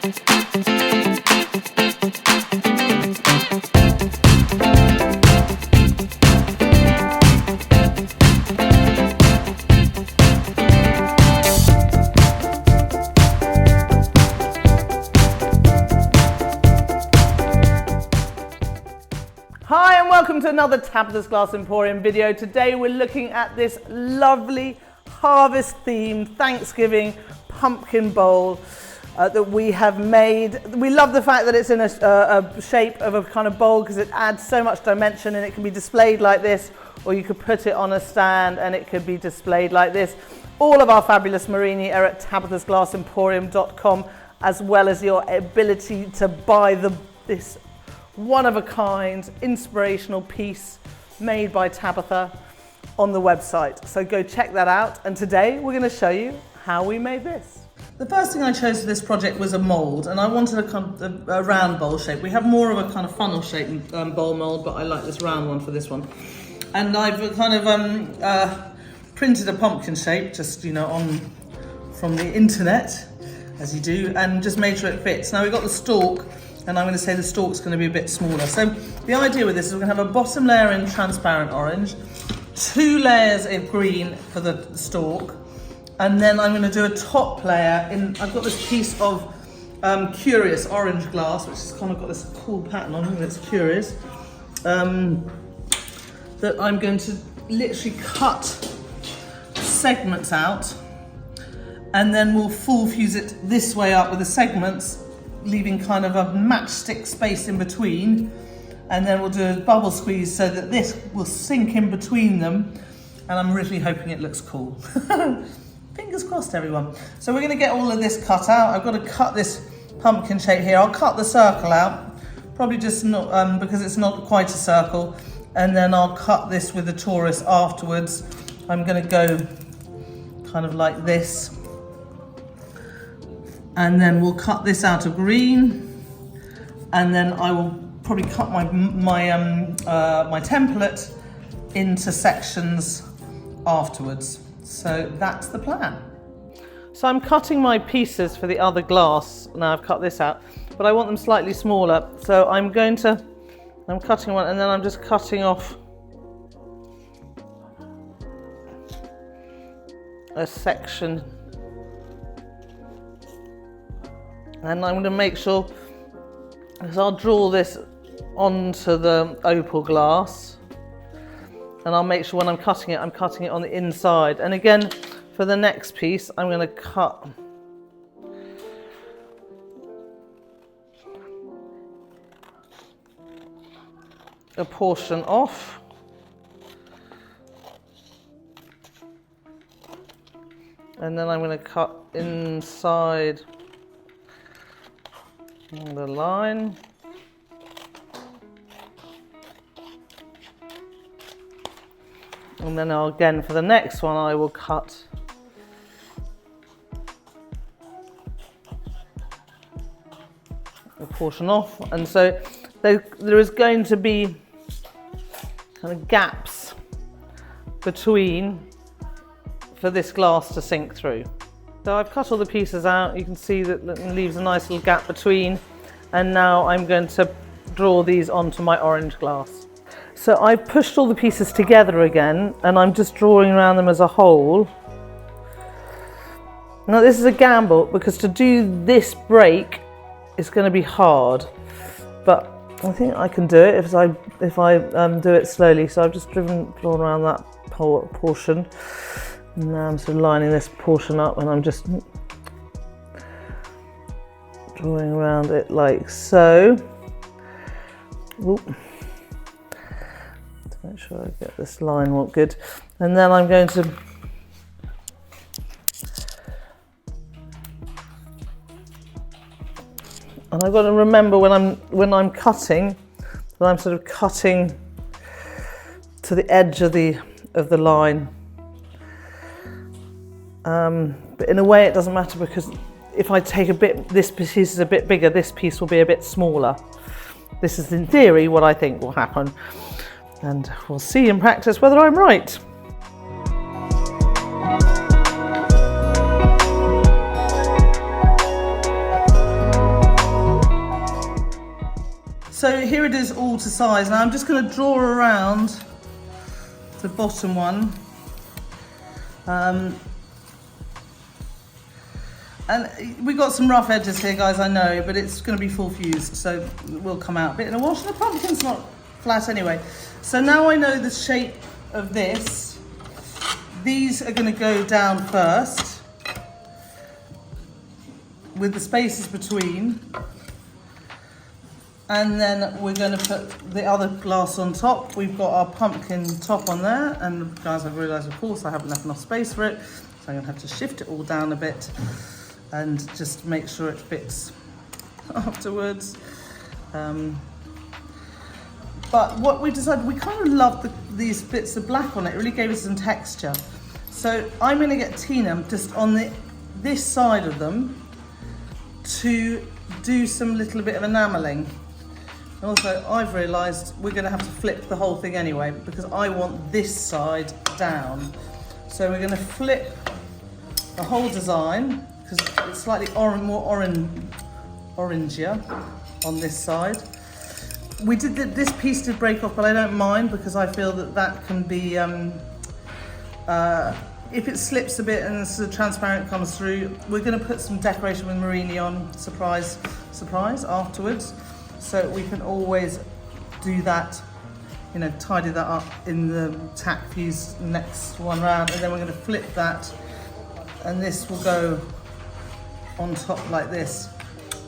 Hi and welcome to another Tabitha's Glass Emporium video. Today we're looking at this lovely harvest themed Thanksgiving pumpkin bowl that we have made. We love the fact that it's in a shape of a kind of bowl because it adds so much dimension, and it can be displayed like this, or you could put it on a stand and it could be displayed like this. All of our fabulous Murrine are at tabithasglassemporium.com, as well as your ability to buy this one-of-a-kind inspirational piece made by Tabitha on the website. So go check that out, and today we're going to show you how we made this. The first thing I chose for this project was a mould, and I wanted a round bowl shape. We have more of a kind of funnel shaped bowl mould, but I like this round one for this one. And I've kind of printed a pumpkin shape, just from the internet, as you do, and just made sure it fits. Now we've got the stalk, and I'm going to say the stalk's going to be a bit smaller. So the idea with this is we're going to have a bottom layer in transparent orange, 2 layers of green for the stalk, and then I'm going to do a top layer in, I've got this piece of curious orange glass, which has kind of got this cool pattern on it, it's curious, that I'm going to literally cut segments out, and then we'll full fuse it this way up with the segments, leaving kind of a matchstick space in between, and then we'll do a bubble squeeze so that this will sink in between them, and I'm really hoping it looks cool. Fingers crossed, everyone. So we're going to get all of this cut out. I've got to cut this pumpkin shape here. I'll cut the circle out, probably just not because it's not quite a circle, and then I'll cut this with the torus afterwards. I'm going to go kind of like this. And then we'll cut this out of green, and then I will probably cut my template into sections afterwards. So that's the plan. So I'm cutting my pieces for the other glass. Now I've cut this out, but I want them slightly smaller. So I'm cutting one, and then I'm just cutting off a section. And I'm going to make sure, because I'll draw this onto the opal glass, and I'll make sure when I'm cutting it on the inside. And again, for the next piece, I'm going to cut a portion off. And then I'm going to cut inside the line, and then again for the next one I will cut a portion off, and so there is going to be kind of gaps between for this glass to sink through. So I've cut all the pieces out. You can see that it leaves a nice little gap between, and now I'm going to draw these onto my orange glass. So I pushed all the pieces together again, and I'm just drawing around them as a whole. Now this is a gamble, because to do this break is going to be hard, but I think I can do it if I do it slowly. So I've just drawn around that portion. Now I'm sort of lining this portion up, and I'm just drawing around it like so. Oop. To make sure I get this line all good. And then I'm going to I've got to remember when I'm cutting, that I'm sort of cutting to the edge of the line. But in a way it doesn't matter, because if I take this piece is a bit bigger, this piece will be a bit smaller. This is in theory what I think will happen, and we'll see in practice whether I'm right. So here it is all to size. Now I'm just going to draw around the bottom one. And we've got some rough edges here, guys, I know, but it's going to be full fused, so it will come out a bit in a wash. And the pumpkin's not flat anyway. So now I know the shape of this. These are going to go down first, with the spaces between. And then we're going to put the other glass on top. We've got our pumpkin top on there. And guys, I've realised, of course, I haven't left enough space for it. So I'm going to have to shift it all down a bit and just make sure it fits afterwards. But what we decided, we kind of loved these bits of black on it. It really gave us some texture. So I'm going to get Tina just on this side of them to do some little bit of enamelling. Also, I've realised we're going to have to flip the whole thing anyway, because I want this side down. So we're going to flip the whole design, because it's slightly more orangier on this side. We did this piece did break off, but I don't mind, because I feel that can be, if it slips a bit and the sort of transparent comes through, we're going to put some decoration with Murrine on, surprise afterwards. So we can always do that, you know, tidy that up in the tack fuse next one round, and then we're going to flip that, and this will go on top like this.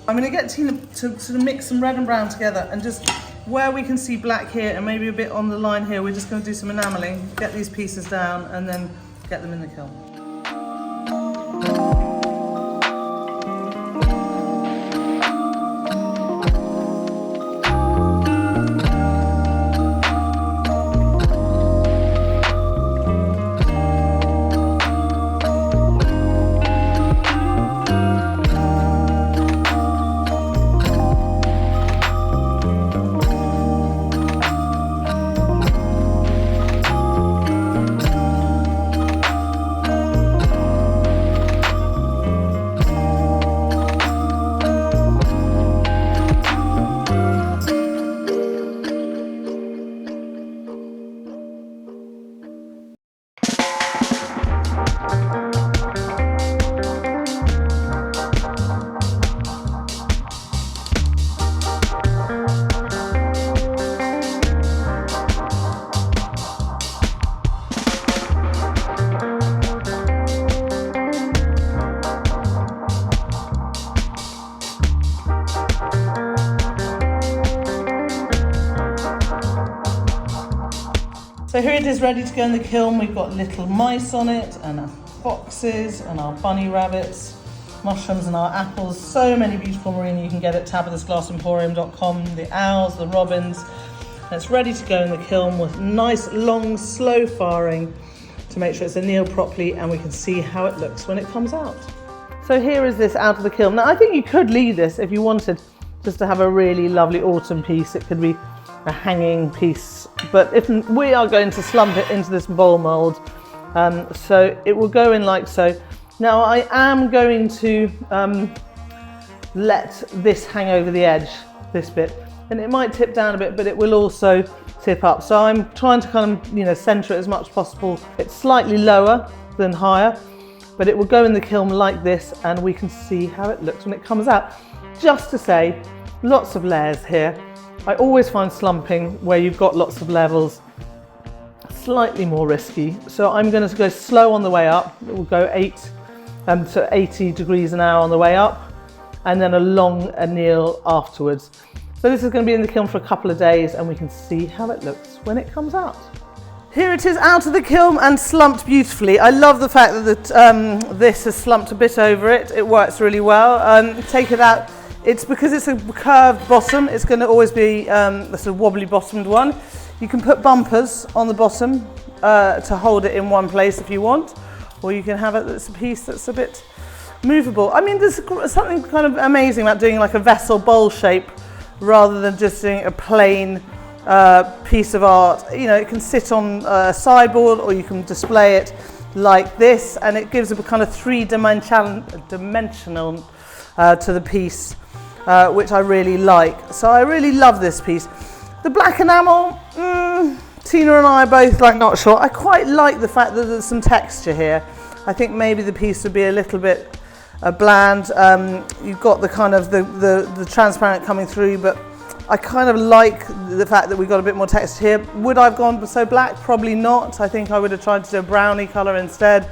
I'm going to get Tina to sort of mix some red and brown together, and just where we can see black here and maybe a bit on the line here, we're just going to do some enamelling, get these pieces down, and then get them in the kiln. So here it is ready to go in the kiln. We've got little mice on it, and our foxes, and our bunny rabbits, mushrooms, and our apples. So many beautiful marine you can get at tabithasglassemporium.com. The owls, the robins. And it's ready to go in the kiln with nice, long, slow firing to make sure it's annealed properly, and we can see how it looks when it comes out. So here is this out of the kiln. Now I think you could leave this if you wanted just to have a really lovely autumn piece. It could be a hanging piece, but if we are going to slump it into this bowl mould, so it will go in like so. Now I am going to let this hang over the edge, this bit, and it might tip down a bit, but it will also tip up. So I'm trying to kind of, you know, centre it as much as possible. It's slightly lower than higher, but it will go in the kiln like this, and we can see how it looks when it comes out. Just to say, lots of layers here. I always find slumping where you've got lots of levels slightly more risky. So I'm going to go slow on the way up. It will go 80 degrees an hour on the way up, and then a long anneal afterwards. So this is going to be in the kiln for a couple of days, and we can see how it looks when it comes out. Here it is out of the kiln and slumped beautifully. I love the fact that this has slumped a bit over it. It works really well. Take it out. It's because it's a curved bottom, it's going to always be the sort of wobbly bottomed one. You can put bumpers on the bottom to hold it in one place if you want, or you can have it that's a piece that's a bit movable. I mean, there's something kind of amazing about doing like a vessel bowl shape rather than just doing a plain piece of art. You know, it can sit on a sideboard, or you can display it like this, and it gives a kind of three-dimensional to the piece. which I really like. So I really love this piece. The black enamel, Tina and I are both like not sure. I quite like the fact that there's some texture here. I think maybe the piece would be a little bit bland. You've got the kind of the transparent coming through, but I kind of like the fact that we've got a bit more texture here. Would I have gone so black? Probably not. I think I would have tried to do a brownie colour instead,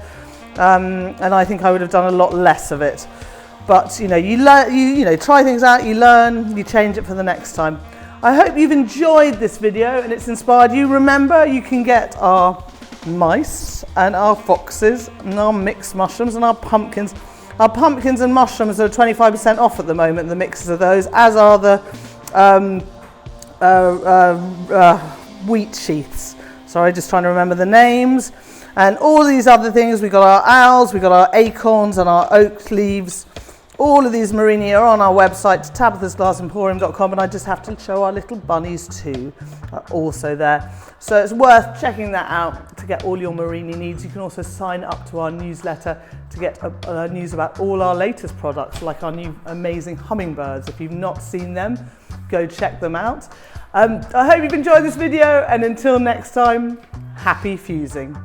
and I think I would have done a lot less of it. But you know, you try things out, you learn, you change it for the next time. I hope you've enjoyed this video and it's inspired you. Remember, you can get our mice and our foxes and our mixed mushrooms and our pumpkins. Our pumpkins and mushrooms are 25% off at the moment, the mixes of those, as are the wheat sheaths. Sorry, just trying to remember the names. And all these other things, we've got our owls, we've got our acorns and our oak leaves. All of these Murrine are on our website, tabithasglassemporium.com, and I just have to show our little bunnies too, are also there. So it's worth checking that out to get all your Murrine needs. You can also sign up to our newsletter to get news about all our latest products, like our new amazing hummingbirds. If you've not seen them, go check them out. I hope you've enjoyed this video, and until next time, happy fusing.